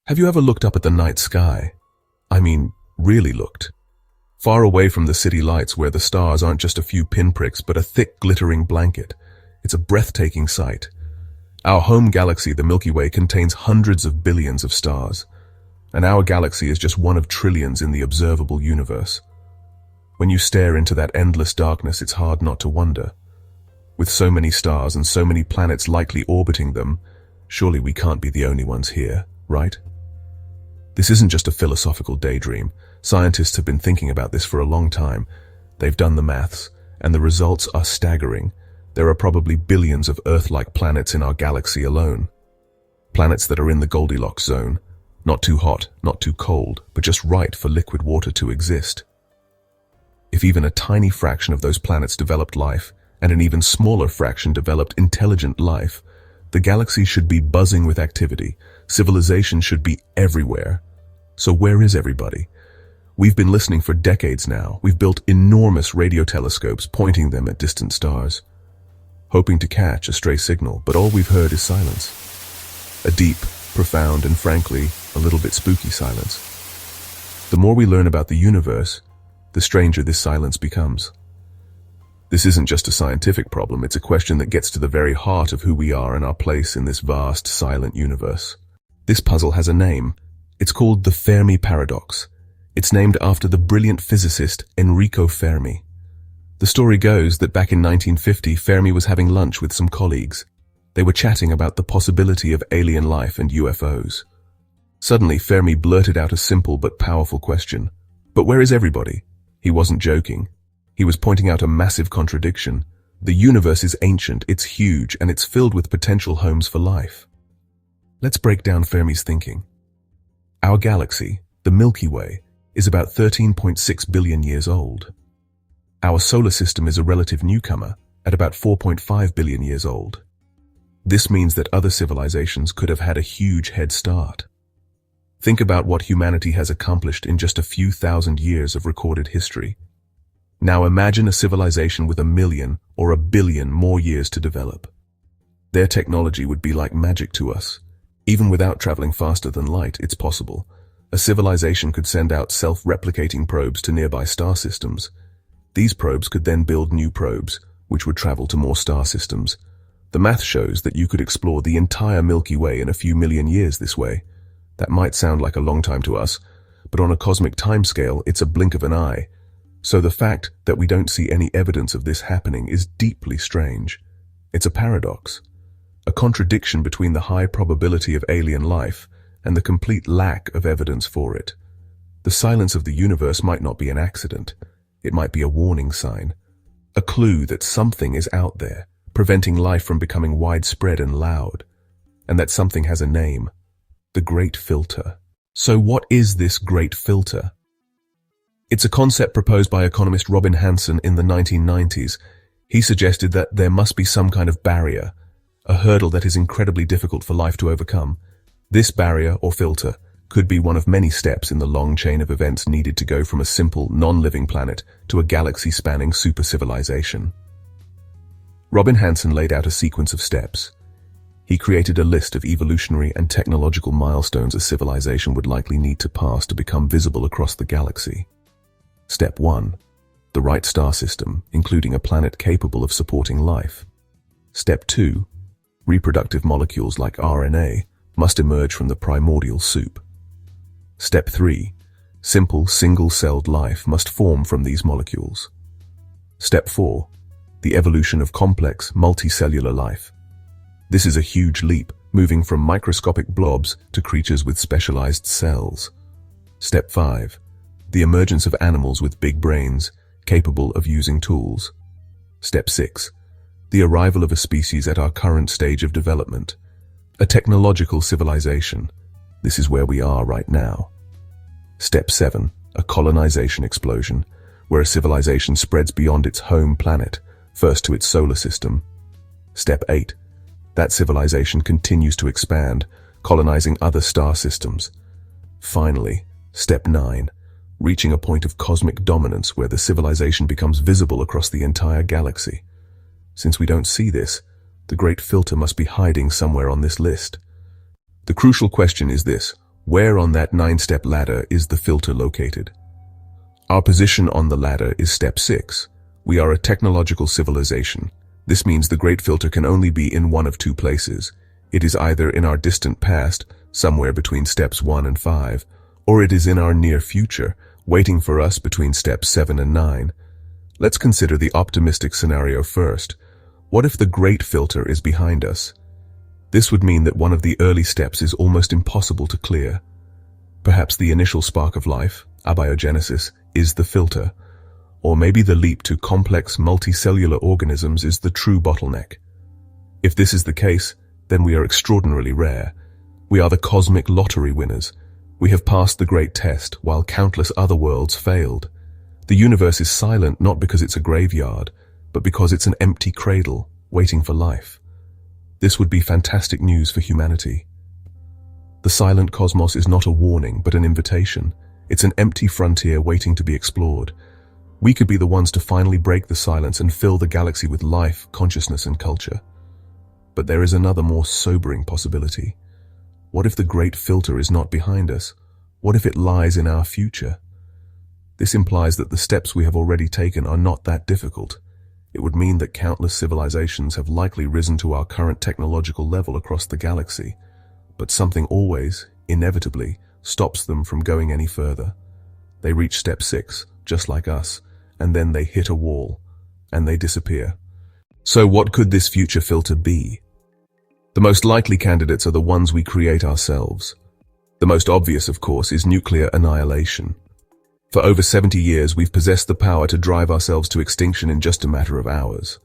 Have you ever looked up at the night sky? I mean, really looked. Far away from the city lights where the stars aren't just a few pinpricks but a thick glittering blanket. It's a breathtaking sight. Our home galaxy, the Milky Way, contains hundreds of billions of stars, and our galaxy is just one of trillions in the observable universe. When you stare into that endless darkness, it's hard not to wonder. With so many stars and so many planets likely orbiting them, surely we can't be the only ones here, right? This isn't just a philosophical daydream. Scientists have been thinking about this for a long time. They've done the maths, and the results are staggering. There are probably billions of Earth-like planets in our galaxy alone. Planets that are in the Goldilocks zone. Not too hot, not too cold, but just right for liquid water to exist. If even a tiny fraction of those planets developed life, and an even smaller fraction developed intelligent life, the galaxy should be buzzing with activity. Civilization should be everywhere. So where is everybody? We've been listening for decades now. We've built enormous radio telescopes pointing them at distant stars, hoping to catch a stray signal, but all we've heard is silence. A deep, profound, and frankly, a little bit spooky silence. The more we learn about the universe, the stranger this silence becomes. This isn't just a scientific problem, it's a question that gets to the very heart of who we are and our place in this vast, silent universe. This puzzle has a name. It's called the Fermi Paradox. It's named after the brilliant physicist Enrico Fermi. The story goes that back in 1950, Fermi was having lunch with some colleagues. They were chatting about the possibility of alien life and UFOs. Suddenly, Fermi blurted out a simple but powerful question. But where is everybody? He wasn't joking. He was pointing out a massive contradiction. The universe is ancient, it's huge, and it's filled with potential homes for life. Let's break down Fermi's thinking. Our galaxy, the Milky Way, is about 13.6 billion years old. Our solar system is a relative newcomer at about 4.5 billion years old. This means that other civilizations could have had a huge head start. Think about what humanity has accomplished in just a few thousand years of recorded history. Now imagine a civilization with 1 million or 1 billion more years to develop. Their technology would be like magic to us. Even without traveling faster than light, it's possible. A civilization could send out self-replicating probes to nearby star systems. These probes could then build new probes, which would travel to more star systems. The math shows that you could explore the entire Milky Way in a few million years this way. That might sound like a long time to us, but on a cosmic timescale, it's a blink of an eye. So the fact that we don't see any evidence of this happening is deeply strange. It's a paradox, a contradiction between the high probability of alien life and the complete lack of evidence for it. The silence of the universe might not be an accident. It might be a warning sign, a clue that something is out there, preventing life from becoming widespread and loud, and that something has a name, the Great Filter. So what is this Great Filter? It's a concept proposed by economist Robin Hanson in the 1990s. He suggested that there must be some kind of barrier, a hurdle that is incredibly difficult for life to overcome. This barrier or filter could be one of many steps in the long chain of events needed to go from a simple, non-living planet to a galaxy-spanning super-civilization. Robin Hanson laid out a sequence of steps. He created a list of evolutionary and technological milestones a civilization would likely need to pass to become visible across the galaxy. Step 1. The right star system, including a planet capable of supporting life. Step 2. Reproductive molecules like RNA must emerge from the primordial soup. Step 3. Simple, single-celled life must form from these molecules. Step 4. The evolution of complex, multicellular life. This is a huge leap, moving from microscopic blobs to creatures with specialized cells. Step 5. The emergence of animals with big brains, capable of using tools. Step 6. The arrival of a species at our current stage of development. A technological civilization. This is where we are right now. Step 7. A colonization explosion, where a civilization spreads beyond its home planet, first to its solar system. Step 8. That civilization continues to expand, colonizing other star systems. Finally, Step 9. Reaching a point of cosmic dominance where the civilization becomes visible across the entire galaxy. Since we don't see this, the Great Filter must be hiding somewhere on this list. The crucial question is this: Where on that 9-step ladder is the filter located? Our position on the ladder is step 6. We are a technological civilization. This means the great filter can only be in one of two places. It is either in our distant past, somewhere between steps 1 and 5, or it is in our near future, waiting for us between steps 7 and 9. Let's consider the optimistic scenario first. What if the great filter is behind us? This would mean that one of the early steps is almost impossible to clear. Perhaps the initial spark of life, abiogenesis, is the filter. Or maybe the leap to complex multicellular organisms is the true bottleneck. If this is the case, then we are extraordinarily rare. We are the cosmic lottery winners. We have passed the great test, while countless other worlds failed. The universe is silent not because it's a graveyard, but because it's an empty cradle, waiting for life. This would be fantastic news for humanity. The silent cosmos is not a warning, but an invitation. It's an empty frontier waiting to be explored. We could be the ones to finally break the silence and fill the galaxy with life, consciousness, and culture. But there is another more sobering possibility. What if the great filter is not behind us? What if it lies in our future? This implies that the steps we have already taken are not that difficult. It would mean that countless civilizations have likely risen to our current technological level across the galaxy, but something always, inevitably, stops them from going any further. They reach step 6, just like us, and then they hit a wall, and they disappear. So what could this future filter be? The most likely candidates are the ones we create ourselves. The most obvious, of course, is nuclear annihilation. For over 70 years, we've possessed the power to drive ourselves to extinction in just a matter of hours.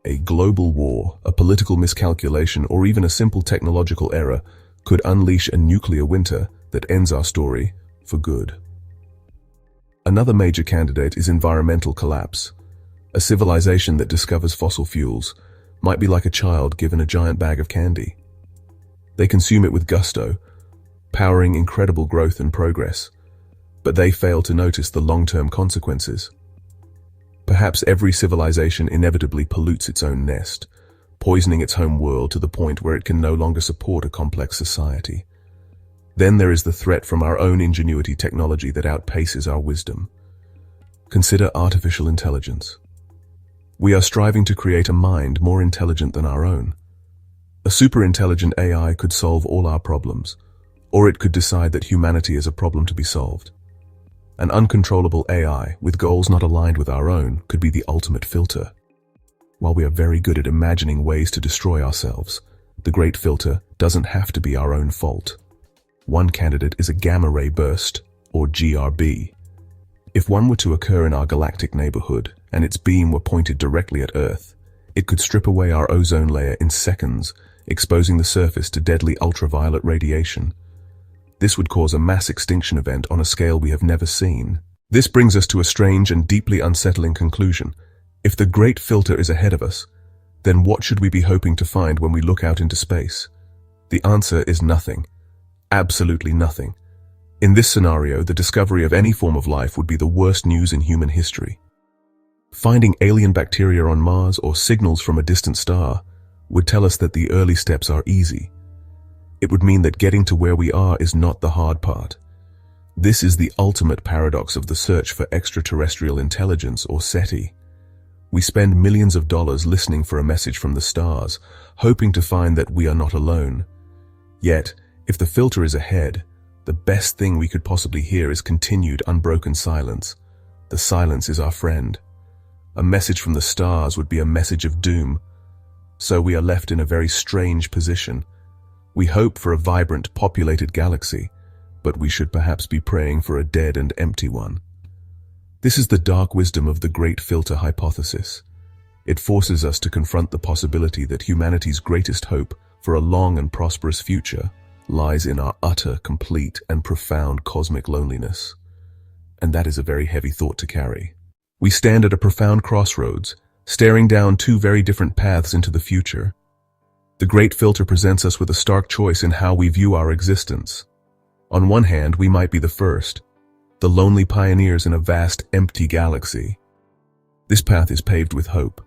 A global war, a political miscalculation, or even a simple technological error could unleash a nuclear winter that ends our story for good. Another major candidate is environmental collapse. A civilization that discovers fossil fuels might be like a child given a giant bag of candy. They consume it with gusto, powering incredible growth and progress, but they fail to notice the long-term consequences. Perhaps every civilization inevitably pollutes its own nest, poisoning its home world to the point where it can no longer support a complex society. Then there is the threat from our own ingenuity technology that outpaces our wisdom. Consider artificial intelligence. We are striving to create a mind more intelligent than our own. A super-intelligent AI could solve all our problems, or it could decide that humanity is a problem to be solved. An uncontrollable AI, with goals not aligned with our own, could be the ultimate filter. While we are very good at imagining ways to destroy ourselves, the great filter doesn't have to be our own fault. One candidate is a gamma-ray burst, or GRB. If one were to occur in our galactic neighborhood, and its beam were pointed directly at Earth, it could strip away our ozone layer in seconds, exposing the surface to deadly ultraviolet radiation. This would cause a mass extinction event on a scale we have never seen. This brings us to a strange and deeply unsettling conclusion. If the great filter is ahead of us, then what should we be hoping to find when we look out into space? The answer is nothing. Absolutely nothing. In this scenario, the discovery of any form of life would be the worst news in human history. Finding alien bacteria on Mars or signals from a distant star would tell us that the early steps are easy. It would mean that getting to where we are is not the hard part. This is the ultimate paradox of the search for extraterrestrial intelligence, or SETI. We spend millions of dollars listening for a message from the stars, hoping to find that we are not alone. Yet, if the filter is ahead, the best thing we could possibly hear is continued unbroken silence. The silence is our friend. A message from the stars would be a message of doom. So we are left in a very strange position. We hope for a vibrant, populated galaxy, but we should perhaps be praying for a dead and empty one. This is the dark wisdom of the Great Filter hypothesis. It forces us to confront the possibility that humanity's greatest hope for a long and prosperous future lies in our utter, complete, and profound cosmic loneliness. And that is a very heavy thought to carry. We stand at a profound crossroads, staring down two very different paths into the future. The Great Filter presents us with a stark choice in how we view our existence. On one hand, we might be the first, the lonely pioneers in a vast, empty galaxy. This path is paved with hope.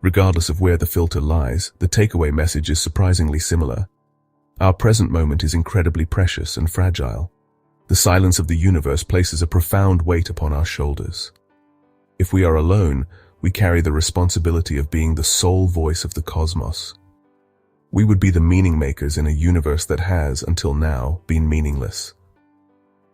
Regardless of where the filter lies, the takeaway message is surprisingly similar. Our present moment is incredibly precious and fragile. The silence of the universe places a profound weight upon our shoulders. If we are alone, we carry the responsibility of being the sole voice of the cosmos. We would be the meaning makers in a universe that has, until now, been meaningless.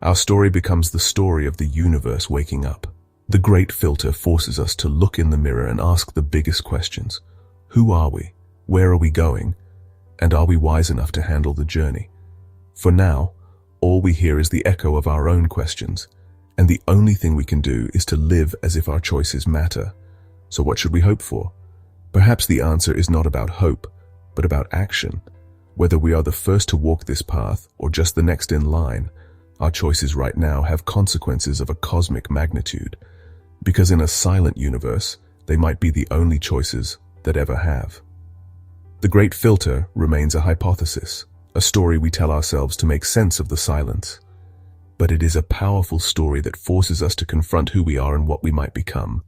Our story becomes the story of the universe waking up. The great filter forces us to look in the mirror and ask the biggest questions. Who are we? Where are we going? And are we wise enough to handle the journey? For now, all we hear is the echo of our own questions, and the only thing we can do is to live as if our choices matter. So what should we hope for? Perhaps the answer is not about hope, but about action. Whether we are the first to walk this path or just the next in line, our choices right now have consequences of a cosmic magnitude, because in a silent universe, they might be the only choices that ever have. The great filter remains a hypothesis, a story we tell ourselves to make sense of the silence. But it is a powerful story that forces us to confront who we are and what we might become.